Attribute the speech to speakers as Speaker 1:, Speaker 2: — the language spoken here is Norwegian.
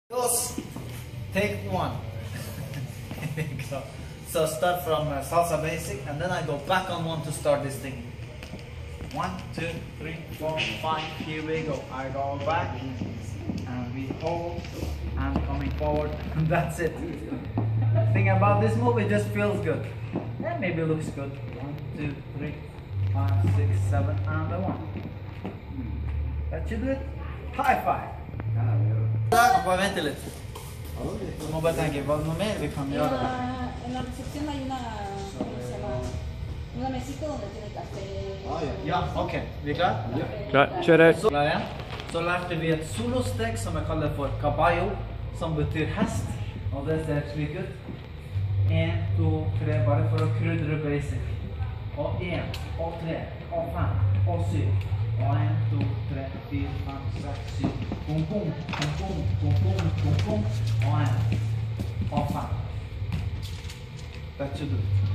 Speaker 1: Dos, take one. Here we go. So start from salsa basic, and then I go back on one to start this thing. 1, 2, 3, 4, 5. Here we go. I go back, and we hold, and coming forward, and that's it. The thing about this move, it just feels good. And maybe looks good. 1, 2, 3, 5, 6, 7, and a 1. That should do it. High five. Bara vänta lite. Så man bara tänker, vad mer vi kan göra?
Speaker 2: En la recepción hay una, se llama, una mesita donde tiene café.
Speaker 1: Ja, okej. Vi är klara?
Speaker 3: Klar, kör det.
Speaker 1: Så, klar igen. Så lärde vi ett solosteg som jag kallar för caballo, som betyder häst. Och det ser slik ut. 1, 2, 3, bara för att krydda basic. Och 1, och 3, och 5, och 7. Och 1, 2, 3, 4, 5, 6, 7. Boom, boom, boom, boom, boom, boom, boom, boom. Och 1, och 5. That should do it.